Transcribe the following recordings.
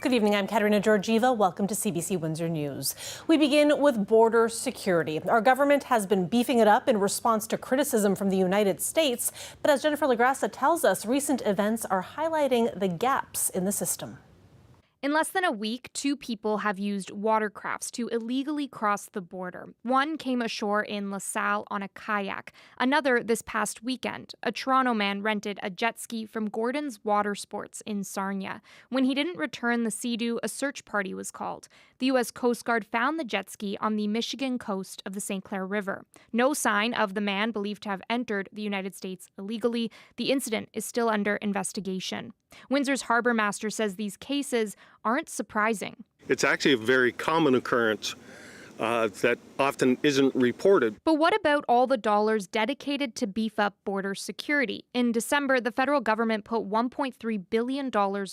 Good evening, I'm Katerina Georgieva. Welcome to CBC Windsor News. We begin with border security. Our government has been beefing it up in response to criticism from the United States. But as Jennifer LaGrassa tells us, recent events are highlighting the gaps in the system. In less than a week, 2 people have used watercrafts to illegally cross the border. One came ashore in LaSalle on a kayak. Another this past weekend. A Toronto man rented a jet ski from Gordon's Water Sports in Sarnia. When he didn't return the Sea-Doo, a search party was called. The U.S. Coast Guard found the jet ski on the Michigan coast of the St. Clair River. No sign of the man believed to have entered the United States illegally. The incident is still under investigation. Windsor's harbor master says these cases aren't surprising. It's actually a very common occurrence that often isn't reported. But what about all the dollars dedicated to beef up border security? In December, the federal government put $1.3 billion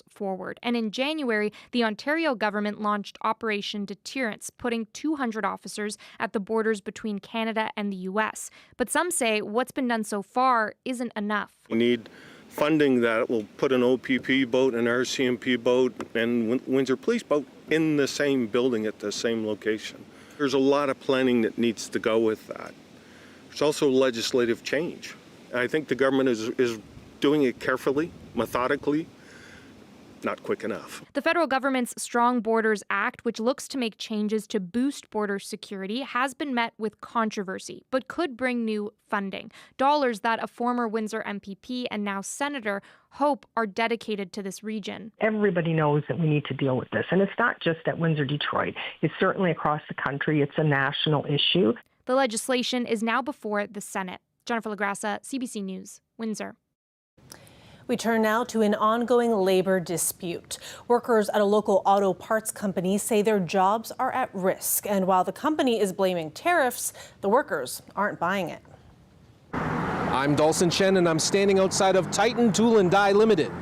forward. And in January, the Ontario government launched Operation Deterrence, putting 200 officers at the borders between Canada and the U.S. But some say what's been done so far isn't enough. We need funding that will put an OPP boat, an RCMP boat, and Windsor Police boat in the same building at the same location. There's a lot of planning that needs to go with that. There's also legislative change. I think the government is doing it carefully, methodically, not quick enough. The federal government's Strong Borders Act, which looks to make changes to boost border security, has been met with controversy, but could bring new funding. Dollars that a former Windsor MPP and now senator hope are dedicated to this region. Everybody knows that we need to deal with this. And it's not just at Windsor, Detroit. It's certainly across the country. It's a national issue. The legislation is now before the Senate. Jennifer LaGrassa, CBC News, Windsor. We turn now to an ongoing labor dispute. Workers at a local auto parts company say their jobs are at risk. And while the company is blaming tariffs, the workers aren't buying it. I'm Dawson Chen, and I'm standing outside of Titan Tool and Die Limited.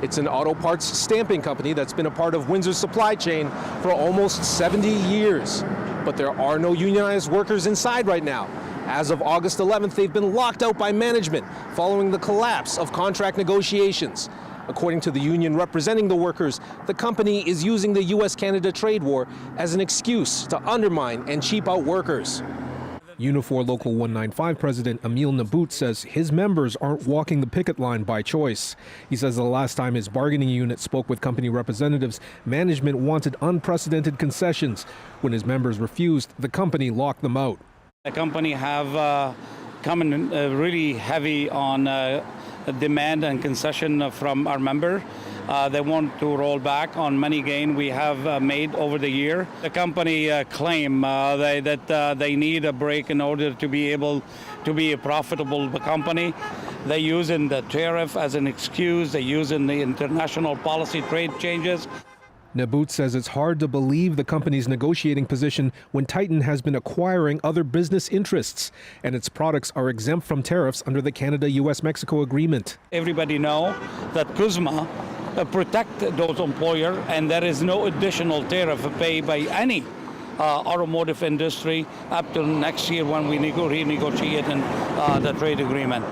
It's an auto parts stamping company that's been a part of Windsor's supply chain for almost 70 years. But there are no unionized workers inside right now. As of August 11th, they've been locked out by management following the collapse of contract negotiations. According to the union representing the workers, the company is using the U.S.-Canada trade war as an excuse to undermine and cheap out workers. Unifor Local 195 President Emil Nabout says his members aren't walking the picket line by choice. He says the last time his bargaining unit spoke with company representatives, management wanted unprecedented concessions. When his members refused, the company locked them out. The company have come in really heavy on demand and concession from our member. They want to roll back on money gain we have made over the year. The company claim that they need a break in order to be able to be a profitable company. They're using the tariff as an excuse. They're using the international policy trade changes. Nabout says it's hard to believe the company's negotiating position when Titan has been acquiring other business interests, and its products are exempt from tariffs under the Canada-US-Mexico agreement. Everybody know that CUSMA protect those employers, and there is no additional tariff paid by any automotive industry up till next year when we renegotiate the trade agreement.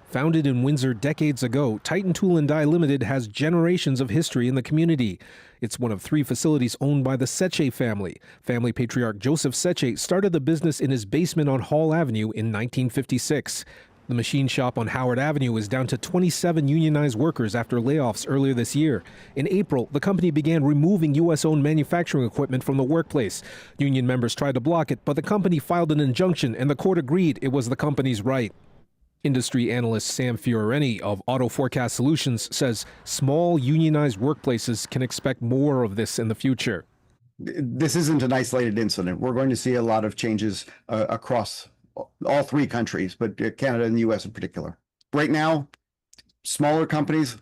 Founded in Windsor decades ago, Titan Tool and Die Limited has generations of history in the community. It's one of 3 facilities owned by the Seche family. Family patriarch Joseph Seche started the business in his basement on Hall Avenue in 1956. The machine shop on Howard Avenue is down to 27 unionized workers after layoffs earlier this year. In April, the company began removing U.S.-owned manufacturing equipment from the workplace. Union members tried to block it, but the company filed an injunction and the court agreed it was the company's right. Industry analyst Sam Fioreni of Auto Forecast Solutions says small unionized workplaces can expect more of this in the future. This isn't an isolated incident. We're going to see a lot of changes across all 3 countries, but Canada and the U.S. in particular. Right now, smaller companies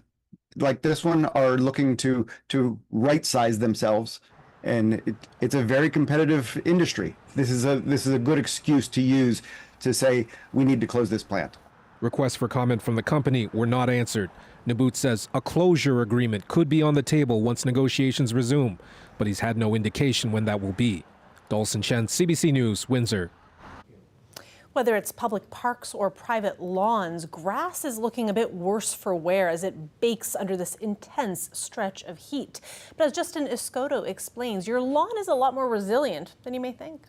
like this one are looking to right-size themselves, and it's a very competitive industry. This is a good excuse to use to say we need to close this plant. Requests for comment from the company were not answered. Nabout says a closure agreement could be on the table once negotiations resume, but he's had no indication when that will be. Dawson Chen, CBC News, Windsor. Whether it's public parks or private lawns, grass is looking a bit worse for wear as it bakes under this intense stretch of heat. But as Justin Escoto explains, your lawn is a lot more resilient than you may think.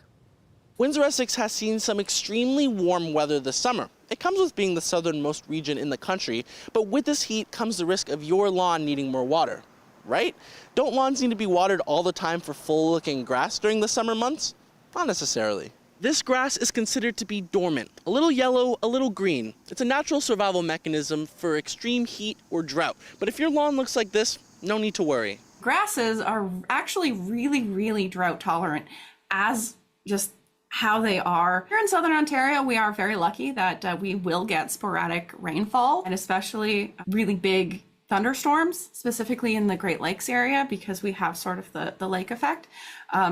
Windsor, Essex has seen some extremely warm weather this summer. It comes with being the southernmost region in the country, but with this heat comes the risk of your lawn needing more water, right? Don't lawns need to be watered all the time for full-looking grass during the summer months? Not necessarily. This grass is considered to be dormant, a little yellow, a little green. It's a natural survival mechanism for extreme heat or drought. But if your lawn looks like this, no need to worry. Grasses are actually really drought tolerant as just how they are. Here in Southern Ontario, we are very lucky that we will get sporadic rainfall and especially really big thunderstorms, specifically in the Great Lakes area because we have sort of the lake effect.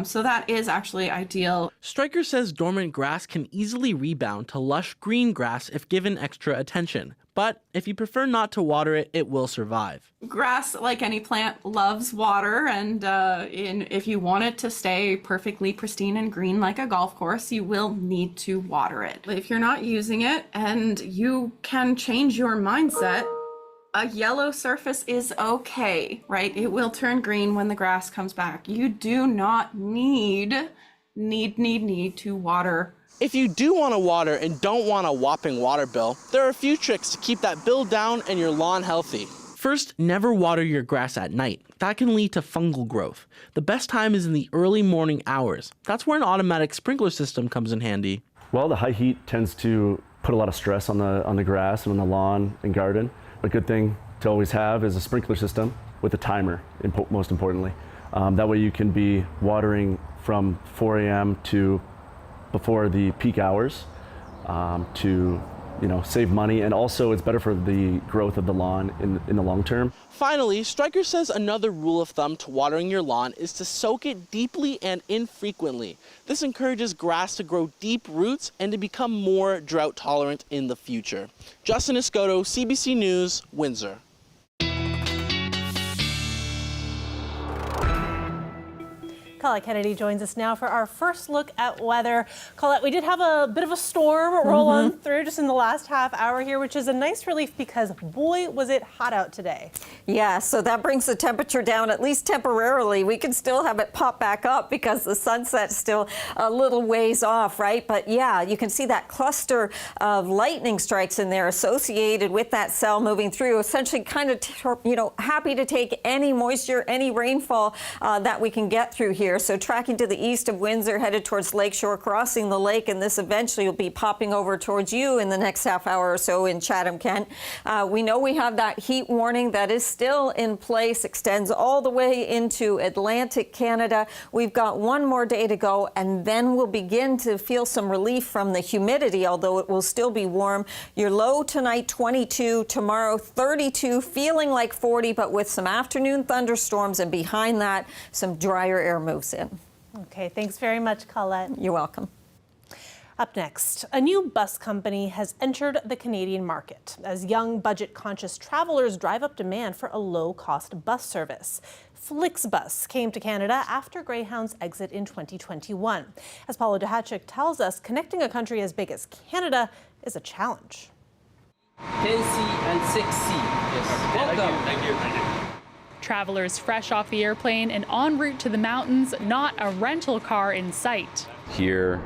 So that is actually ideal. Stryker says dormant grass can easily rebound to lush green grass if given extra attention. But if you prefer not to water it, it will survive. Grass, like any plant, loves water, and if you want it to stay perfectly pristine and green like a golf course, you will need to water it. If you're not using it and you can change your mindset, a yellow surface is okay, right? It will turn green when the grass comes back. You do not need to water. If you do want to water and don't want a whopping water bill, there are a few tricks to keep that bill down and your lawn healthy. First, never water your grass at night. That can lead to fungal growth. The best time is in the early morning hours. That's where an automatic sprinkler system comes in handy. Well, the high heat tends to put a lot of stress on the grass and on the lawn and garden. A good thing to always have is a sprinkler system with a timer, most importantly. That way you can be watering from 4 a.m. to before the peak hours to save money, and also it's better for the growth of the lawn in the long term. Finally, Stryker says another rule of thumb to watering your lawn is to soak it deeply and infrequently. This encourages grass to grow deep roots and to become more drought tolerant in the future. Justin Escoto, CBC News, Windsor. Colette Kennedy joins us now for our first look at weather. Colette, we did have a bit of a storm roll on through just in the last half hour here, which is a nice relief because boy, was it hot out today. Yeah, so that brings the temperature down, at least temporarily. We can still have it pop back up because the sunset's still a little ways off, right? But yeah, you can see that cluster of lightning strikes in there associated with that cell moving through, essentially kind of, happy to take any moisture, any rainfall that we can get through here. So tracking to the east of Windsor, headed towards Lakeshore, crossing the lake, and this eventually will be popping over towards you in the next half hour or so in Chatham, Kent. We know we have that heat warning that is still in place, extends all the way into Atlantic Canada. We've got one more day to go, and then we'll begin to feel some relief from the humidity, although it will still be warm. Your low tonight, 22, tomorrow, 32, feeling like 40, but with some afternoon thunderstorms, and behind that, some drier air moves in. Okay, thanks very much, Colette. You're welcome. Up next, a new bus company has entered the Canadian market as young, budget-conscious travelers drive up demand for a low-cost bus service. Flixbus came to Canada after Greyhound's exit in 2021. As Paulo Dehachik tells us, connecting a country as big as Canada is a challenge. 10C and 6C. Yes. Welcome. Thank you. Travelers fresh off the airplane and en route to the mountains, not a rental car in sight. Here,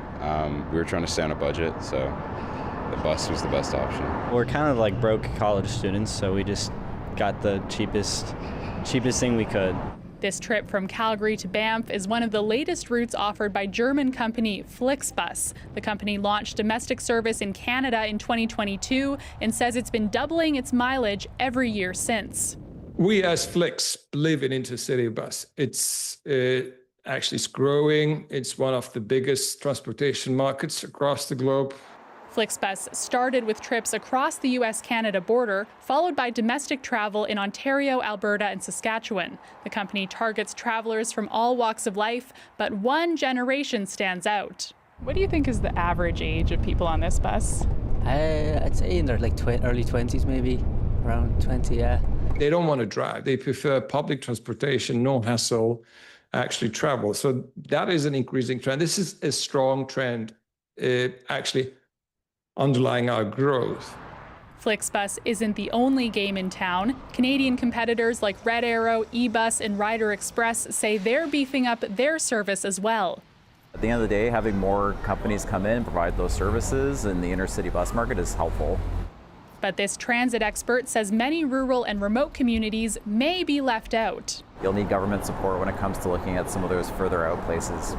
we were trying to stay on a budget, so the bus was the best option. We're kind of like broke college students, so we just got the cheapest thing we could. This trip from Calgary to Banff is one of the latest routes offered by German company Flixbus. The company launched domestic service in Canada in 2022 and says it's been doubling its mileage every year since. We as Flix believe in intercity bus. It's actually growing. It's one of the biggest transportation markets across the globe. Flixbus started with trips across the U.S.-Canada border, followed by domestic travel in Ontario, Alberta, and Saskatchewan. The company targets travelers from all walks of life, but one generation stands out. What do you think is the average age of people on this bus? I'd say in their early 20s, maybe around 20, yeah. They don't want to drive. They prefer public transportation, no hassle, actually travel. So that is an increasing trend. This is a strong trend. Actually, underlying our growth. Flixbus isn't the only game in town. Canadian competitors like Red Arrow, eBus, and Rider Express say they're beefing up their service as well. At the end of the day, having more companies come in and provide those services in the inner city bus market is helpful. But this transit expert says many rural and remote communities may be left out. You'll need government support when it comes to looking at some of those further out places.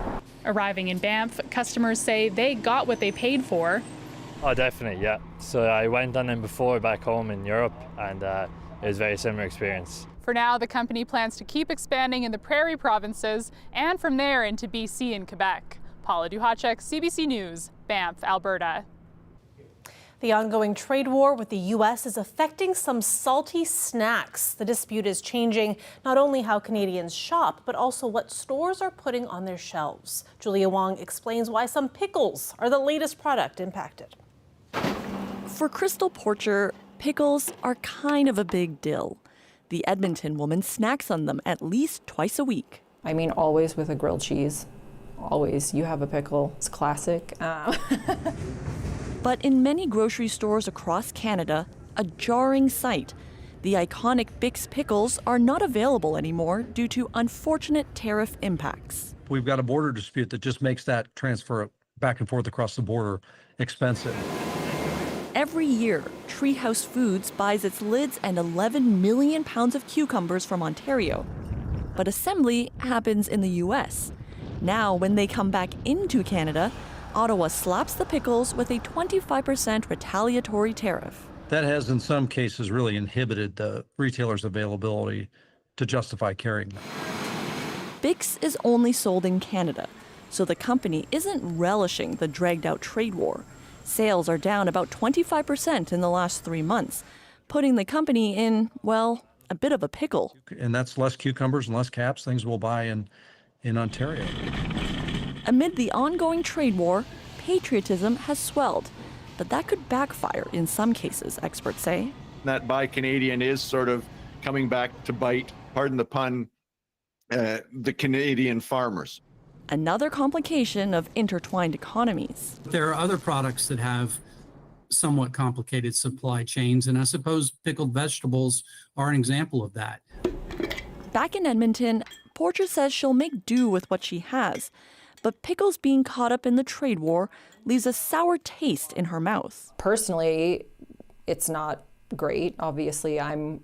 Arriving in Banff, customers say they got what they paid for. Oh, definitely, yeah. So I went on them before back home in Europe, and it was a very similar experience. For now, the company plans to keep expanding in the prairie provinces and from there into BC and Quebec. Paula Duhacek, CBC News, Banff, Alberta. The ongoing trade war with the U.S. is affecting some salty snacks. The dispute is changing not only how Canadians shop, but also what stores are putting on their shelves. Julia Wong explains why some pickles are the latest product impacted. For Crystal Porcher, pickles are kind of a big deal. The Edmonton woman snacks on them at least twice a week. I mean, always with a grilled cheese. Always. You have a pickle. It's classic. But in many grocery stores across Canada, a jarring sight. The iconic Bix pickles are not available anymore due to unfortunate tariff impacts. We've got a border dispute that just makes that transfer back and forth across the border expensive. Every year, Treehouse Foods buys its lids and 11 million pounds of cucumbers from Ontario. But assembly happens in the U.S. Now, when they come back into Canada, Ottawa slaps the pickles with a 25% retaliatory tariff. That has, in some cases, really inhibited the retailer's availability to justify carrying them. Bix is only sold in Canada, so the company isn't relishing the dragged-out trade war. Sales are down about 25% in the last 3 months, putting the company in, well, a bit of a pickle. And that's less cucumbers and less caps, things we'll buy in Ontario. Amid the ongoing trade war, patriotism has swelled, but that could backfire in some cases, experts say. That Buy Canadian is sort of coming back to bite, pardon the pun, the Canadian farmers. Another complication of intertwined economies. There are other products that have somewhat complicated supply chains, and I suppose pickled vegetables are an example of that. Back in Edmonton, Porcher says she'll make do with what she has, but pickles being caught up in the trade war leaves a sour taste in her mouth. Personally, it's not great. Obviously, I'm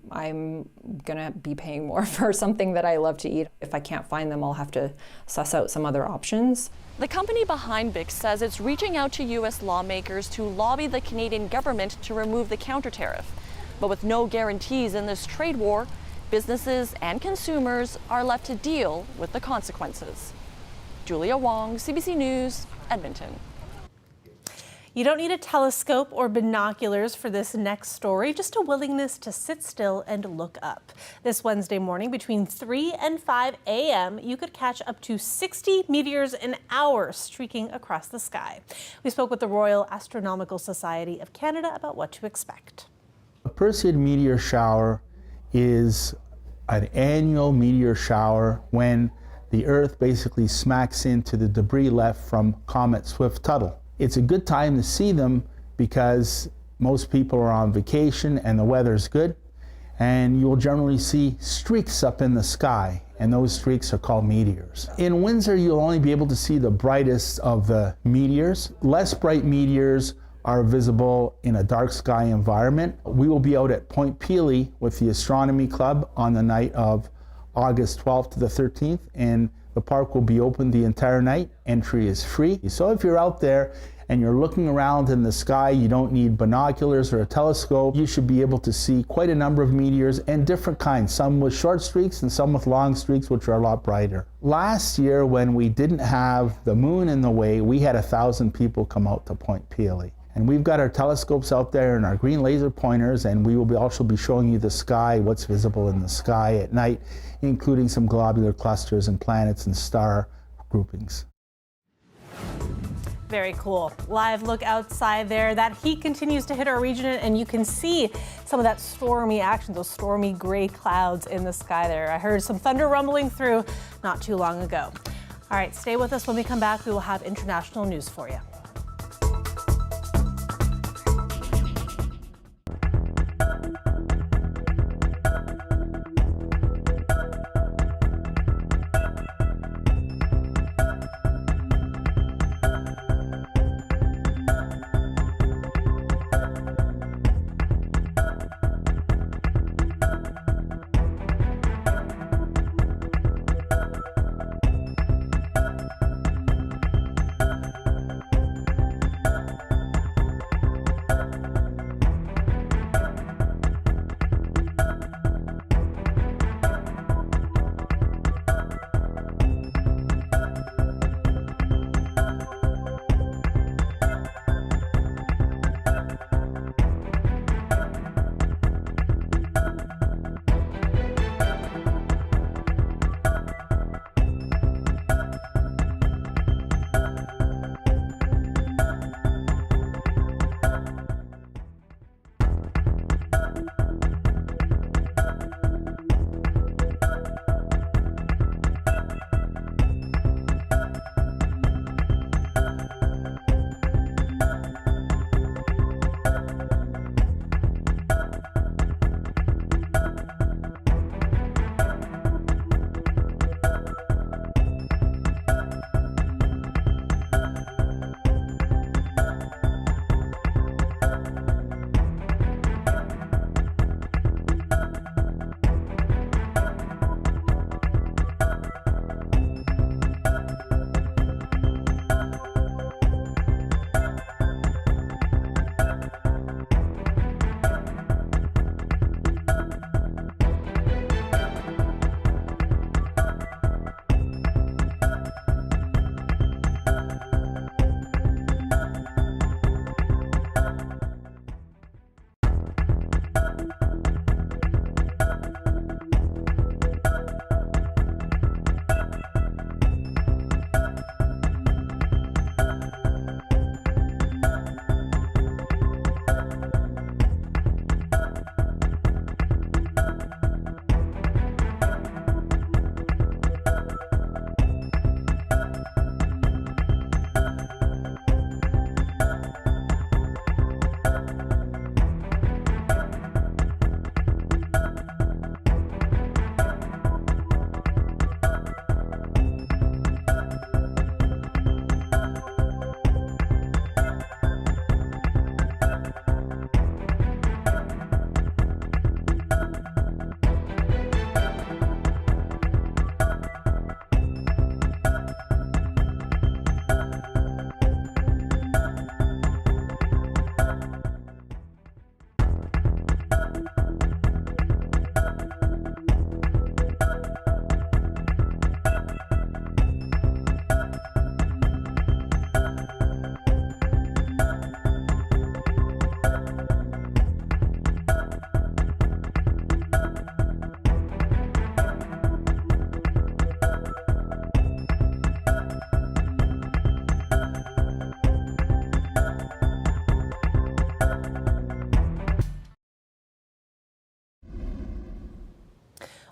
gonna be paying more for something that I love to eat. If I can't find them, I'll have to suss out some other options. The company behind Bix says it's reaching out to U.S. lawmakers to lobby the Canadian government to remove the counter tariff. But with no guarantees in this trade war, businesses and consumers are left to deal with the consequences. Julia Wong, CBC News, Edmonton. You don't need a telescope or binoculars for this next story, just a willingness to sit still and look up. This Wednesday morning between 3 and 5 a.m., you could catch up to 60 meteors an hour streaking across the sky. We spoke with the Royal Astronomical Society of Canada about what to expect. A Perseid meteor shower is an annual meteor shower when the Earth basically smacks into the debris left from Comet Swift-Tuttle. It's a good time to see them because most people are on vacation and the weather's good, and you'll generally see streaks up in the sky, and those streaks are called meteors. In Windsor, you'll only be able to see the brightest of the meteors. Less bright meteors are visible in a dark sky environment. We will be out at Point Pelee with the Astronomy Club on the night of August 12th to the 13th, and the park will be open the entire night. Entry is free. So if you're out there and you're looking around in the sky, you don't need binoculars or a telescope. You should be able to see quite a number of meteors and different kinds, some with short streaks and some with long streaks, which are a lot brighter. Last year, when we didn't have the moon in the way, we had 1,000 people come out to Point Pelee. And we've got our telescopes out there and our green laser pointers, and we will also be showing you the sky, what's visible in the sky at night, including some globular clusters and planets and star groupings. Very cool. Live look outside there. That heat continues to hit our region, and you can see some of that stormy action, those stormy gray clouds in the sky there. I heard some thunder rumbling through not too long ago. All right, stay with us. When we come back, we will have international news for you.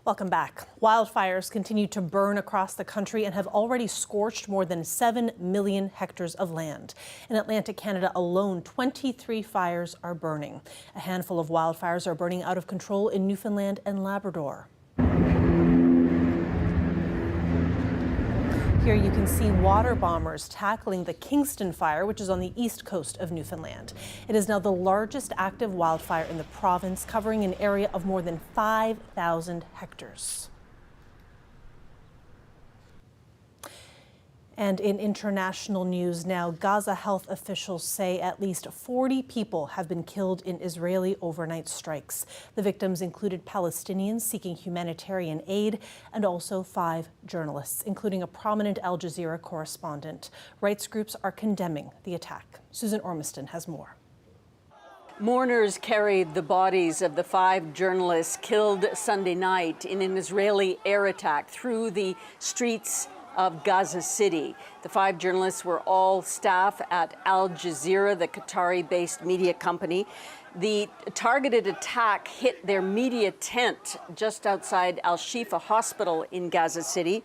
Welcome back. Wildfires continue to burn across the country and have already scorched more than 7 million hectares of land. In Atlantic Canada alone, 23 fires are burning. A handful of wildfires are burning out of control in Newfoundland and Labrador. Here you can see water bombers tackling the Kingston fire, which is on the east coast of Newfoundland. It is now the largest active wildfire in the province, covering an area of more than 5,000 hectares. And in international news now, Gaza health officials say at least 40 people have been killed in Israeli overnight strikes. The victims included Palestinians seeking humanitarian aid and also 5 journalists, including a prominent Al Jazeera correspondent. Rights groups are condemning the attack. Susan Ormiston has more. Mourners carried the bodies of the 5 journalists killed Sunday night in an Israeli air attack through the streets of Gaza City. The 5 journalists were all staff at Al Jazeera, the Qatari-based media company. The targeted attack hit their media tent just outside Al-Shifa Hospital in Gaza City.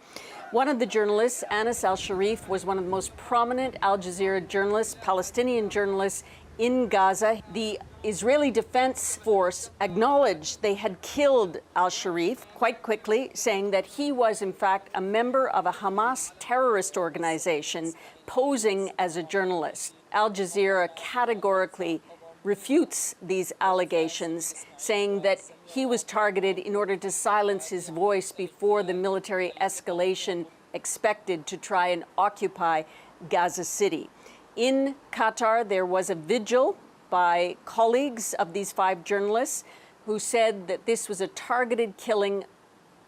One of the journalists, Anas al-Sharif, was one of the most prominent Al Jazeera journalists, Palestinian journalists in Gaza. The Israeli Defense Force acknowledged they had killed al-Sharif quite quickly, saying that he was in fact a member of a Hamas terrorist organization posing as a journalist. Al Jazeera categorically refutes these allegations, saying that he was targeted in order to silence his voice before the military escalation expected to try and occupy Gaza City. In Qatar, there was a vigil by colleagues of these 5 journalists who said that this was a targeted killing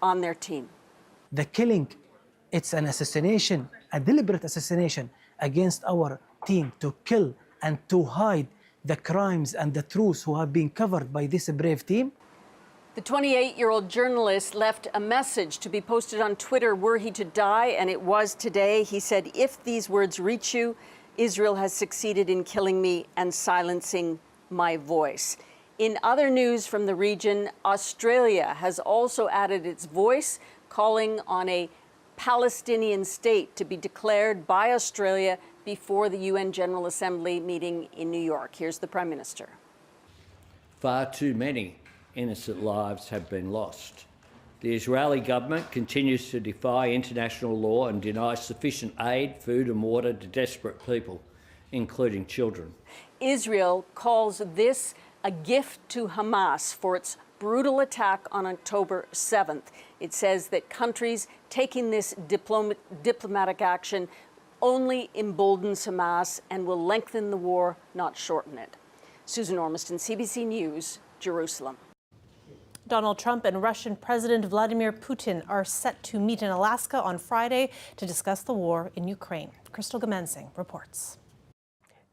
on their team. The killing, it's an assassination, a deliberate assassination against our team to kill and to hide the crimes and the truths who have been covered by this brave team. The 28-year-old journalist left a message to be posted on Twitter were he to die, and it was today. He said, "If these words reach you, Israel has succeeded in killing me and silencing my voice." In other news from the region, Australia has also added its voice, calling on a Palestinian state to be declared by Australia before the UN General Assembly meeting in New York. Here's the Prime Minister. Far too many innocent lives have been lost. The Israeli government continues to defy international law and deny sufficient aid, food and water to desperate people, including children. Israel calls this a gift to Hamas for its brutal attack on October 7th. It says that countries taking this diplomatic action only emboldens Hamas and will lengthen the war, not shorten it. Susan Ormiston, CBC News, Jerusalem. Donald Trump and Russian President Vladimir Putin are set to meet in Alaska on Friday to discuss the war in Ukraine. Crystal Gamansing reports.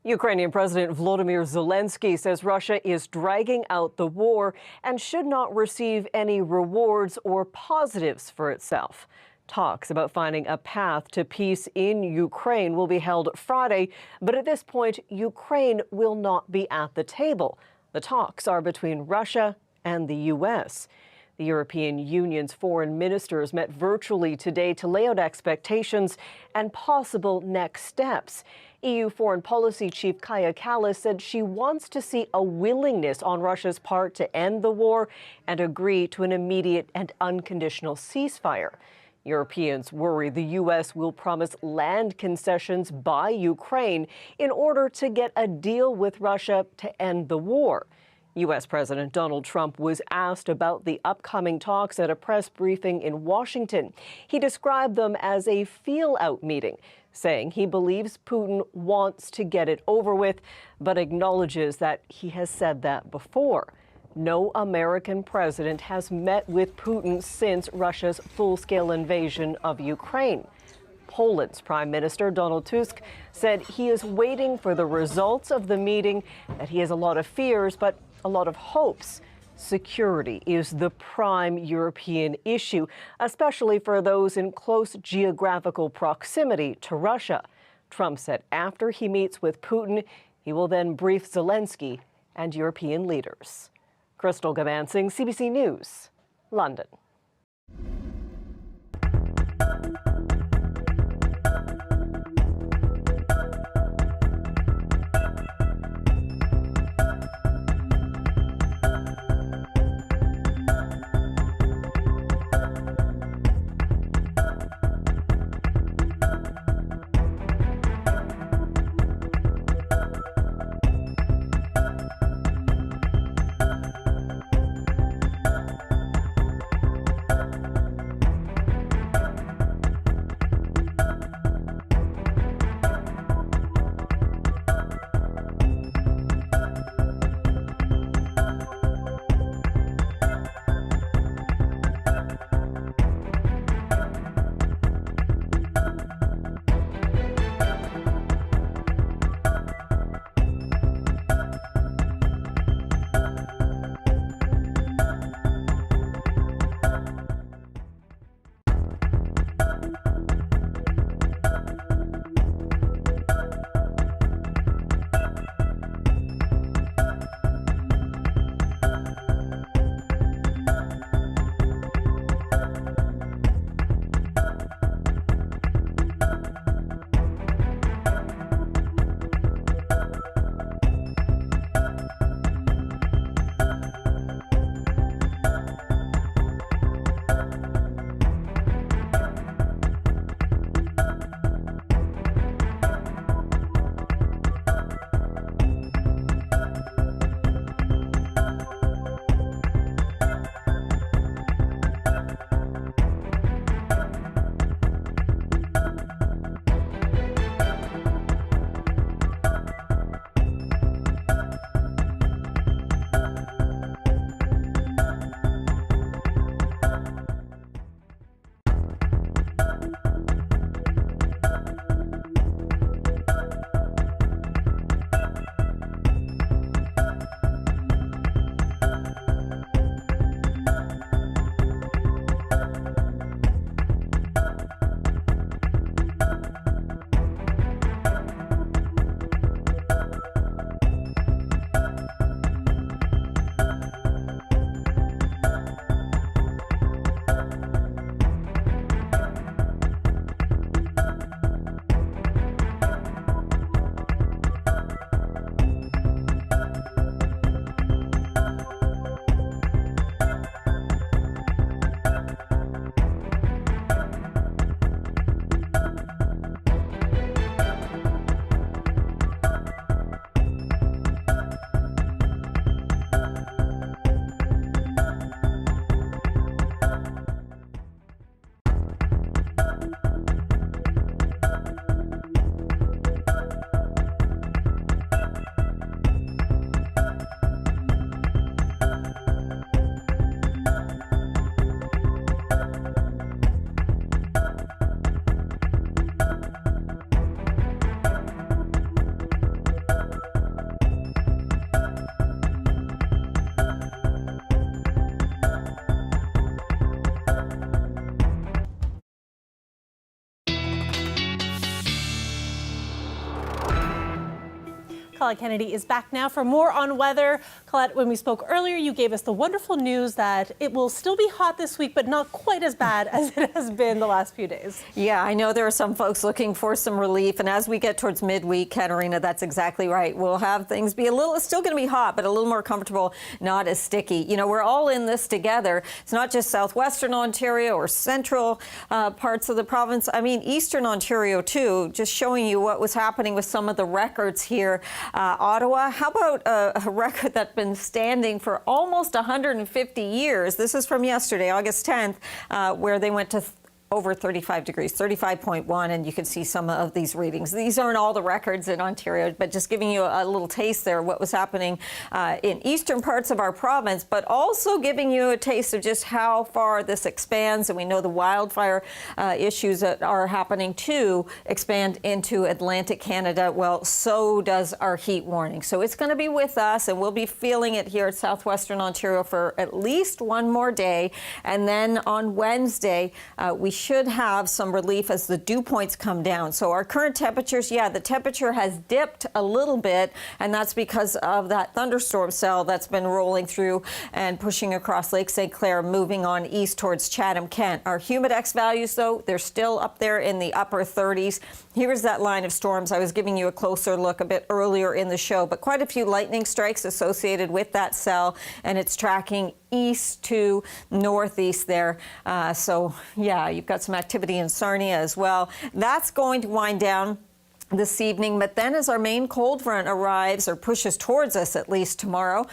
Ukrainian President Volodymyr Zelensky says Russia is dragging out the war and should not receive any rewards or positives for itself. Talks about finding a path to peace in Ukraine will be held Friday, but at this point, Ukraine will not be at the table. The talks are between Russia and the U.S. The European Union's foreign ministers met virtually today to lay out expectations and possible next steps. EU Foreign Policy Chief Kaja Kallas said she wants to see a willingness on Russia's part to end the war and agree to an immediate and unconditional ceasefire. Europeans worry the U.S. will promise land concessions by Ukraine in order to get a deal with Russia to end the war. U.S. President Donald Trump was asked about the upcoming talks at a press briefing in Washington. He described them as a feel-out meeting, saying he believes Putin wants to get it over with, but acknowledges that he has said that before. No American president has met with Putin since Russia's full-scale invasion of Ukraine. Poland's Prime Minister Donald Tusk said he is waiting for the results of the meeting, that he has a lot of fears, but a lot of hopes. Security is the prime European issue, especially for those in close geographical proximity to Russia. Trump said after he meets with Putin, he will then brief Zelensky and European leaders. Crystal Gamansing, CBC News, London. Colette Kennedy is back now for more on weather. Colette, when we spoke earlier, you gave us the wonderful news that it will still be hot this week, but not quite as bad as it has been the last few days. Yeah, I know there are some folks looking for some relief. And as we get towards midweek, Katerina, that's exactly right. We'll have things be a little, still going to be hot, but a little more comfortable, not as sticky. You know, we're all in this together. It's not just southwestern Ontario or central parts of the province. I mean, eastern Ontario, too, just showing you what was happening with some of the records here. Ottawa, how about a record that's been standing for almost 150 years? This is from yesterday, August 10th, where they went to over 35 degrees, 35.1, and you can see some of these readings. These aren't all the records in Ontario, but just giving you a little taste there of what was happening in eastern parts of our province, but also giving you a taste of just how far this expands. And we know the wildfire issues that are happening too expand into Atlantic Canada. Well, so does our heat warning. So it's going to be with us, and we'll be feeling it here at southwestern Ontario for at least one more day. And then on Wednesday, we should have some relief as the dew points come down. So our current temperatures, the temperature has dipped a little bit, and that's because of that thunderstorm cell that's been rolling through and pushing across Lake St. Clair, moving on east towards Chatham-Kent. Our humidex values, though, they're still up there in the upper 30s. Here's that line of storms. I was giving you a closer look a bit earlier in the show, but quite a few lightning strikes associated with that cell, and it's tracking east to northeast there. You've got some activity in Sarnia as well. That's going to wind down this evening, but then as our main cold front arrives or pushes towards us, at least tomorrow,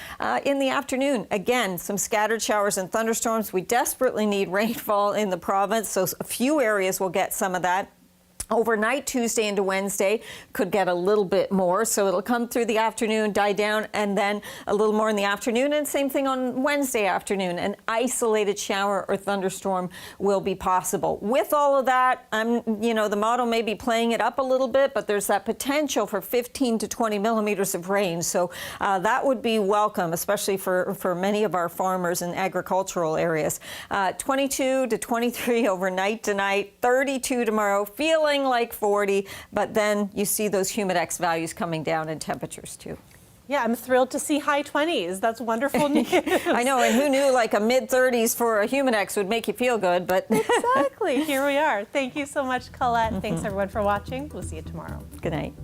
in the afternoon, again, some scattered showers and thunderstorms. We desperately need rainfall in the province, so a few areas will get some of that. Overnight, Tuesday into Wednesday, could get a little bit more. So it'll come through the afternoon, die down, and then a little more in the afternoon. And same thing on Wednesday afternoon. An isolated shower or thunderstorm will be possible. With all of that, the model may be playing it up a little bit, but there's that potential for 15 to 20 millimeters of rain. So that would be welcome, especially for many of our farmers in agricultural areas. 22 to 23 overnight tonight, 32 tomorrow, feeling like 40, but then you see those humidex values coming down in temperatures too. Yeah, I'm thrilled to see high 20s. That's wonderful news. I know, and who knew like a mid-30s for a humidex would make you feel good, but... Exactly, here we are. Thank you so much, Colette. Thanks everyone for watching. We'll see you tomorrow. Good night.